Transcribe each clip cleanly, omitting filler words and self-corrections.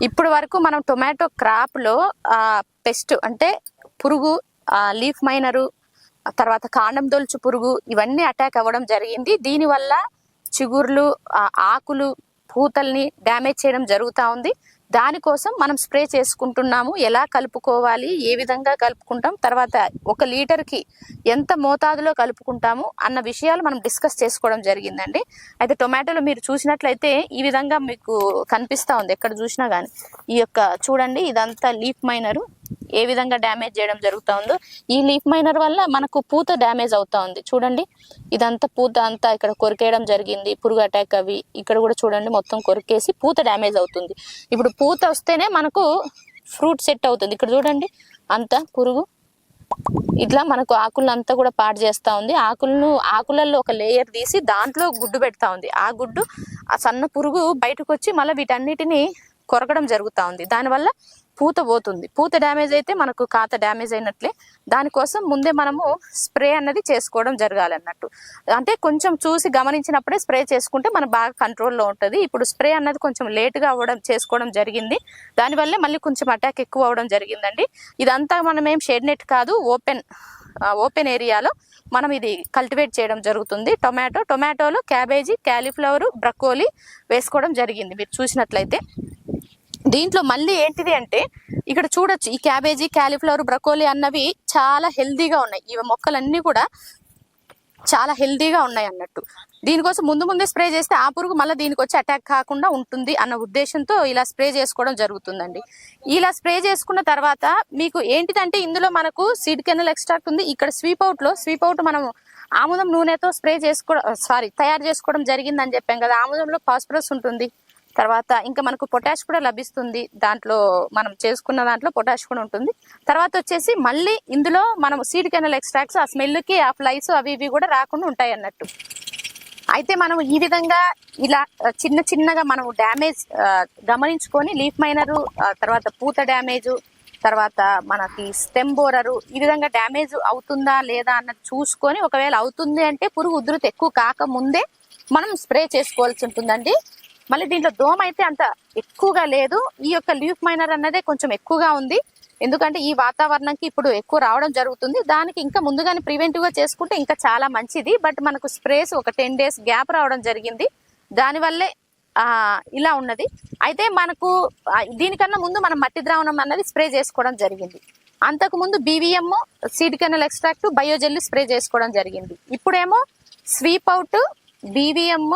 ఇప్పుడు వరకు మనం టొమాటో క్రాప్ లో పెస్ట్ అంటే పురుగు, లీఫ్ మైనరు, తర్వాత కాండం దొలుచు పురుగు ఇవన్నీ అటాక్ అవ్వడం జరిగింది. దీనివల్ల చిగుర్లు, ఆకులు, పూతల్ని డ్యామేజ్ చేయడం జరుగుతూ ఉంది. దానికోసం మనం స్ప్రే చేసుకుంటున్నాము. ఎలా కలుపుకోవాలి, ఏ విధంగా కలుపుకుంటాం, తర్వాత 1 లీటర్కి ఎంత మోతాదులో కలుపుకుంటాము అన్న విషయాలు మనం డిస్కస్ చేసుకోవడం జరిగిందండి. అయితే టొమాటోలో మీరు చూసినట్లయితే ఈ విధంగా మీకు కనిపిస్తూ ఉంది ఎక్కడ చూసినా కానీ. ఈ యొక్క చూడండి, ఇదంతా లీఫ్ మైనరు ఏ విధంగా డ్యామేజ్ చేయడం జరుగుతూ ఉందో. ఈ లీఫ్ మైనర్ వల్ల మనకు పూత డ్యామేజ్ అవుతా ఉంది. చూడండి, ఇదంతా పూత అంతా ఇక్కడ కొరికేయడం జరిగింది, పురుగు అటాక్ అవి. ఇక్కడ కూడా చూడండి, మొత్తం కొరికేసి పూత డ్యామేజ్ అవుతుంది. ఇప్పుడు పూత వస్తేనే మనకు ఫ్రూట్ సెట్ అవుతుంది. ఇక్కడ చూడండి, అంతా పురుగు ఇట్లా మనకు ఆకులంతా కూడా పాడు చేస్తూ ఉంది. ఆకులలో ఒక లేయర్ తీసి దాంట్లో గుడ్డు పెడతా ఉంది. ఆ గుడ్డు, ఆ సన్న పురుగు బయటకు వచ్చి మళ్ళీ వీటన్నిటిని కొరకడం జరుగుతూ ఉంది. దానివల్ల పూత పోతుంది. పూత డ్యామేజ్ అయితే మనకు కాత డ్యామేజ్ అయినట్లే. దానికోసం ముందే మనము స్ప్రే అన్నది చేసుకోవడం జరగాలన్నట్టు. అంటే కొంచెం చూసి గమనించినప్పుడే స్ప్రే చేసుకుంటే మన బాగా కంట్రోల్లో ఉంటుంది. ఇప్పుడు స్ప్రే అన్నది కొంచెం లేట్గా చేసుకోవడం జరిగింది. దానివల్లే మళ్ళీ కొంచెం అటాక్ ఎక్కువ అవడం జరిగిందండి. ఇదంతా మనం ఏం షేడ్ నెట్ కాదు, ఓపెన్ ఏరియాలో మనం ఇది కల్టివేట్ చేయడం జరుగుతుంది. టొమాటోలో క్యాబేజీ, క్యాలీఫ్లవర్, బ్రకోలీ వేసుకోవడం జరిగింది. మీరు చూసినట్లయితే దీంట్లో మళ్ళీ ఏంటిది అంటే ఇక్కడ చూడొచ్చు, ఈ క్యాబేజీ, క్యాలీఫ్లవర్, బ్రకోలీ అన్నవి చాలా హెల్దీగా ఉన్నాయి. ఇవి మొక్కలన్నీ కూడా చాలా హెల్దీగా ఉన్నాయి అన్నట్టు. దీనికోసం ముందే స్ప్రే చేస్తే ఆ పురుగు మళ్ళీ దీనికి వచ్చి అటాక్ కాకుండా ఉంటుంది అన్న ఉద్దేశంతో ఇలా స్ప్రే చేసుకోవడం జరుగుతుందండి. ఇలా స్ప్రే చేసుకున్న తర్వాత మీకు ఏంటిదంటే ఇందులో మనకు సీడ్ కెనల్ ఎక్స్ట్రాక్ట్ ఉంది. ఇక్కడ స్వీప్ అవుట్ మనం ఆముదం నూనెతో తయారు చేసుకోవడం జరిగిందని చెప్పాం కదా. ఆముదంలో ఫాస్ఫరస్ ఉంటుంది. తర్వాత ఇంకా మనకు పొటాష్ కూడా లభిస్తుంది. దాంట్లో మనం చేసుకున్న దాంట్లో పొటాష్ కూడా ఉంటుంది. తర్వాత వచ్చేసి మళ్ళీ ఇందులో మనం సీడ్ కెనల్ ఎక్స్ట్రాక్ట్స్, ఆ స్మెల్కి ఆ ఫ్లైస్ అవి ఇవి కూడా రాకుండా ఉంటాయి అన్నట్టు. అయితే మనం ఈ విధంగా ఇలా చిన్నగా మనం డ్యామేజ్ గమనించుకొని లీఫ్ మైనరు, తర్వాత పూత డ్యామేజ్, తర్వాత మనకి స్టెమ్ బోరరు, ఈ విధంగా డ్యామేజ్ అవుతుందా లేదా అన్నది చూసుకొని, ఒకవేళ అవుతుంది అంటే పురుగు ఉధృతి ఎక్కువ కాకముందే మనం స్ప్రే చేసుకోవాల్సి ఉంటుందండి. మళ్ళీ దీంట్లో దోమ అయితే అంత ఎక్కువగా లేదు. ఈ యొక్క లీఫ్ మైనర్ అన్నదే కొంచెం ఎక్కువగా ఉంది. ఎందుకంటే ఈ వాతావరణంకి ఇప్పుడు ఎక్కువ రావడం జరుగుతుంది. దానికి ఇంకా ముందుగానే ప్రివెంటివ్ గా చేసుకుంటే ఇంకా చాలా మంచిది. బట్ మనకు స్ప్రేస్ ఒక 10 days గ్యాప్ రావడం జరిగింది. దానివల్లే ఇలా ఉన్నది. అయితే మనకు దీనికన్నా ముందు మనం మట్టి ద్రావణం అన్నది స్ప్రే చేసుకోవడం జరిగింది. అంతకు ముందు BVM, seed kernel extract, biogel spray చేసుకోవడం జరిగింది. ఇప్పుడేమో sweep out, BVM,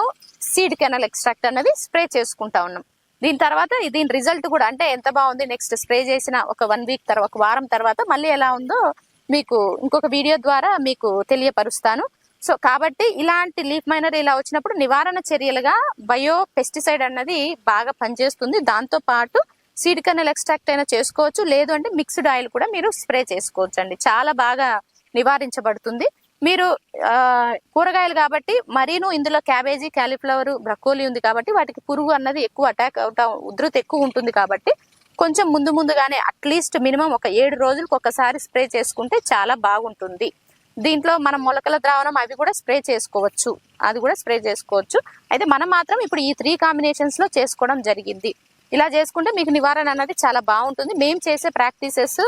seed kernel extract అన్నది స్ప్రే చేసుకుంటా ఉన్నాం. దీని తర్వాత దీని రిజల్ట్ కూడా అంటే ఎంత బాగుంది, నెక్స్ట్ స్ప్రే చేసిన ఒక 1 week తర్వాత, ఒక వారం తర్వాత మళ్ళీ ఎలా ఉందో మీకు ఇంకొక వీడియో ద్వారా మీకు తెలియపరుస్తాను. సో కాబట్టి ఇలాంటి లీఫ్ మైనర్ ఇలా వచ్చినప్పుడు నివారణ చర్యలుగా బయో పెస్టిసైడ్ అన్నది బాగా పనిచేస్తుంది. దాంతో పాటు సీడ్ కెనల్ ఎక్స్ట్రాక్ట్ అయినా చేసుకోవచ్చు, లేదు అంటే మిక్స్డ్ ఆయిల్ కూడా మీరు స్ప్రే చేసుకోవచ్చు అండి. చాలా బాగా నివారించబడుతుంది. మీరు కూరగాయలు కాబట్టి మరీను ఇందులో క్యాబేజీ, క్యాలీఫ్లవర్, బ్రకోలీ ఉంది కాబట్టి వాటికి పురుగు అన్నది ఎక్కువ అటాక్ అవటం, ఉధృతి ఎక్కువ ఉంటుంది కాబట్టి కొంచెం ముందుగానే అట్లీస్ట్ మినిమం ఒక 7 రోజులకు ఒకసారి స్ప్రే చేసుకుంటే చాలా బాగుంటుంది. దీంట్లో మనం మొలకల ద్రావణం అవి కూడా స్ప్రే చేసుకోవచ్చు, అయితే మనం మాత్రం ఇప్పుడు ఈ 3 కాంబినేషన్స్ లో చేసుకోవడం జరిగింది. ఇలా చేసుకుంటే మీకు నివారణ అన్నది చాలా బాగుంటుంది. మేము చేసే ప్రాక్టీసెస్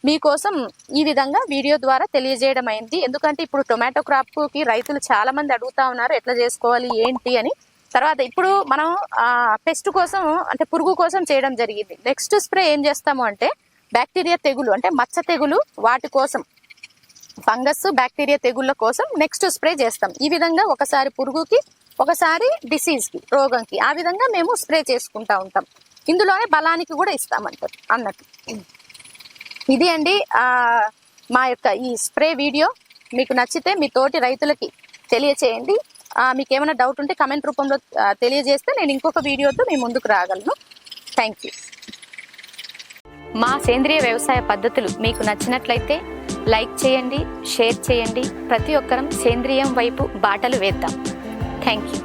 మీకోసం ఈ విధంగా వీడియో ద్వారా తెలియజేయడం అయింది. ఎందుకంటే ఇప్పుడు టొమాటో క్రాప్ కి రైతులు చాలా మంది అడుగుతా ఉన్నారు ఎట్లా చేసుకోవాలి ఏంటి అని. తర్వాత ఇప్పుడు మనం పెస్ట్ కోసం అంటే పురుగు కోసం చేయడం జరిగింది. నెక్స్ట్ స్ప్రే ఏం చేస్తాము అంటే బ్యాక్టీరియా తెగులు అంటే మచ్చ తెగులు, వాటి కోసం ఫంగస్, బ్యాక్టీరియా తెగుళ్ళ కోసం నెక్స్ట్ స్ప్రే చేస్తాం. ఈ విధంగా ఒకసారి పురుగుకి, ఒకసారి డిసీజ్ కి, రోగంకి, ఆ విధంగా మేము స్ప్రే చేసుకుంటా ఉంటాం. ఇందులోనే బలానికి కూడా ఇస్తామంటారు అన్నట్టు. ఇది అండి మా యొక్క ఈ స్ప్రే వీడియో. మీకు నచ్చితే మీ తోటి రైతులకి తెలియచేయండి. మీకు ఏమైనా డౌట్ ఉంటే కమెంట్ రూపంలో తెలియజేస్తే నేను ఇంకొక వీడియోతో మీ ముందుకు రాగలను. Thank you. మా సేంద్రియ వ్యవసాయ పద్ధతులు మీకు నచ్చినట్లయితే లైక్ చేయండి, షేర్ చేయండి. ప్రతి ఒక్కరం సేంద్రియం వైపు బాటలు వేద్దాం. Thank you.